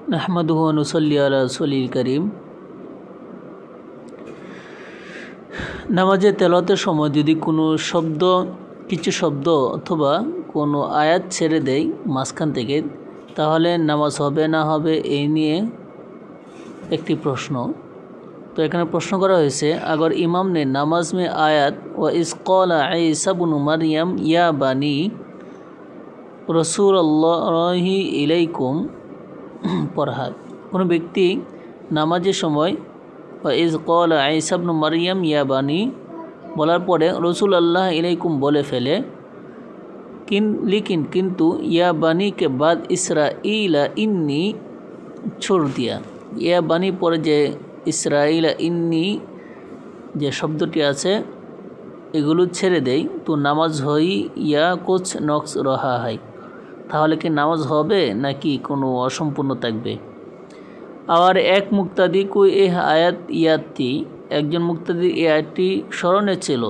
নাহমাদুহু ওয়া নুসাল্লি আলা রাসূলিল কারীম। নামাজে তেলাওয়াতের সময় যদি কিছু শব্দ অথবা কোনো আয়াত ছেড়ে দেয় মাঝখান থেকে, তাহলে নামাজ হবে না হবে এই নিয়ে একটি প্রশ্ন। তো এখানে প্রশ্ন করা হয়েছে, अगर इमाम ने नमाज में आयत व इस क़ाल ईसा इब्न मरियम या बनी रसूलुल्लाहि इलैकुम पढ़ा। কোনো ব্যক্তি নামাজের সময় व इस क़ाल ईसा इब्न मरियम या बनी বলার পরে रसूलुल्लाह इलैकुम বলে ফেলে, किंतु या बनी के बाद इसराइल इन्नी छोड़ दिया। या बनी পরে যে ইসরাইল ইন্নি যে শব্দটি আছে এগুলো ছেড়ে দেয়, তো নামাজ হই ইয়া কুছ নকস রহা হয়, তাহলে কি নামাজ হবে নাকি কোনো অসম্পূর্ণ থাকবে। আবার এক মুক্তাদি কো এহ আয়াত ইয়াদ থি, একজন মুক্তাদি এই আয়াতটি স্মরণে ছিল,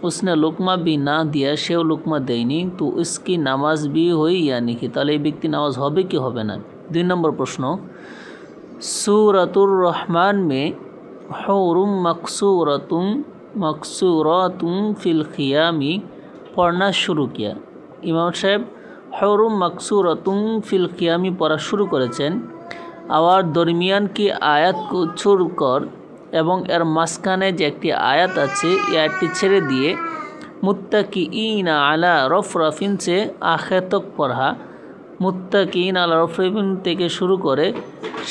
उसने লুকমা বি না দিয়া, সেও লুকমা দেয়নি, তো उसकी নামাজ বি হই ইয়া নিকি, তাহলে এই ব্যক্তি নামাজ হবে কি হবে না। 2 নম্বর প্রশ্ন, सूरतुर रहमान में हुरुम मकसूरातुम फिल क़ियामी पढ़ना शुरू किया। इमाम साहेब हुरुम मकसूरातुम फिल क़ियामी पढ़ा शुरू करेছেন, আবার দরমিয়ান কি আয়াত को छोड़कर এবং এর মাঝখানে যে একটি আয়াত আছে এই আয়াতটি ছেড়ে দিয়ে মুত্তাকিইনা আলা রফরাফিন से आखिर तक पढ़ा। মুত্তাকিন আলা রফরাফিন থেকে শুরু করে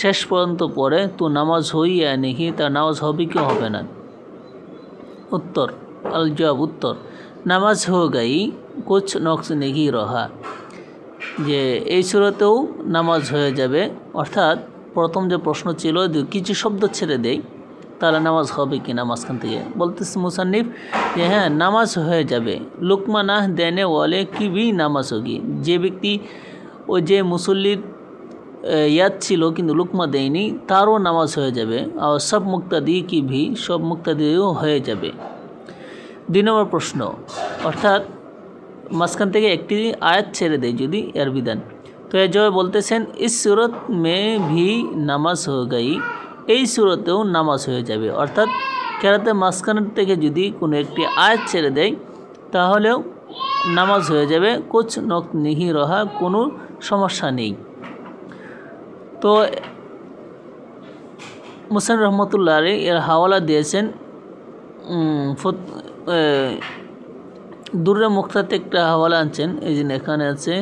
শেষ পর্যন্ত পড়ে, তো নামাজ হই या नहीं, তার নামাজ হবে কি হবে না। উত্তর আল জবাব, উত্তর নামাজ হো গাই কুছ নকস নেহি রহা, যে এই সূরাতেও নামাজ হয়ে যাবে। অর্থাৎ প্রথম যে প্রশ্ন ছিল যে কিছু শব্দ ছেড়ে দেয় তাহলে নামাজ হবে কি না মাঝখান থেকে, বলতেছে মুসান্নিফ যে হ্যাঁ নামাজ হয়ে যাবে। লুকমা না দেনে ওয়ালে কি भी নামাজ হোগি, যে ব্যক্তি ওই যে মুসল্লির ইয়াদ ছিল কিন্তু লুকমা দেয়নি তারও নামাজ হয়ে যাবে। আর সব মুক্তাদি কি ভি, সব মুক্তাদিও হয়ে যাবে। 2 নম্বর প্রশ্ন, অর্থাৎ মাঝখান থেকে একটি আয়াত ছেড়ে দেয় যদি, এর বিধান। তো এর জবাবে বলতেছেন ইস सूरत में भी নামাজ হয়ে গাই, এই সূরাতেও নামাজ হয়ে যাবে। অর্থাৎ কেরাতে মাঝখান থেকে যদি কোনো একটি আয়াত ছেড়ে দেয় তাহলেও নামাজ হয়ে যাবে, কুছ নক নিহি রহা, কোনো সমস্যা নেই। তো মুসান রহমতুল্লাহ আলাইহি এর হাওয়ালা দিয়েছেন দুররে মুখতাতে একটা হাওয়ালা আনছেন, এই যে এখানে আছে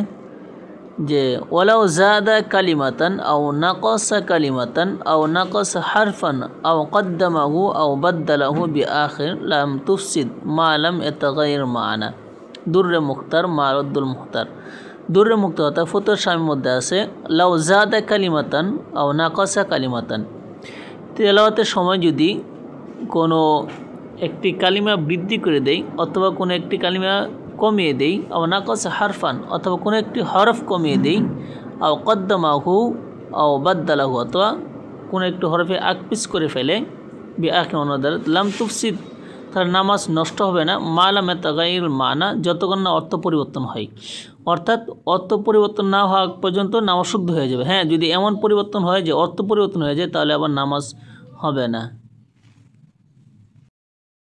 যে ওয়ালাউ জাদা কালিমাতান আও নাকাসা কালিমাতান আও নাকাসা হারফান আও কদ্দামাহু আও বাদদালাহু বিআখির লাম তুফসিদ মা লাম ইয়াতাগায়্যার মানা। দুররে মুখতার মারুদ্দুল মুখতার, দুররে মুক্তার অর্থাৎ ফতুয়া শামির মধ্যে আছে লাউ জাদা কালিমাতান আও নাকাসা কালিমাতান, তেলাওয়াতের সময় যদি কোনো একটি কালিমা বৃদ্ধি করে দেয় অথবা কোনো একটি কালিমা কমিয়ে দেই, আও নাকাসা হারফান অথবা কোনো একটি হরফ কমিয়ে দেই, আও কদ্দামাহু আও বাদদালাহু অথবা কোনো একটি হরফে আকপিস করে ফেলে, বিআখির অনাদার লাম তুফসিদ, তার নামাজ নষ্ট হবে না, মা লাম ইয়াতাগায়্যার মানা, যতক্ষণ না অর্থ পরিবর্তন হয়। অর্থাৎ অর্থ পরিবর্তন না হওয়া পর্যন্ত নামাজ শুদ্ধ হয়ে যাবে। হ্যাঁ, যদি এমন পরিবর্তন হয় যে অর্থ পরিবর্তন হয়ে যায় তাহলে আবার নামাজ হবে না।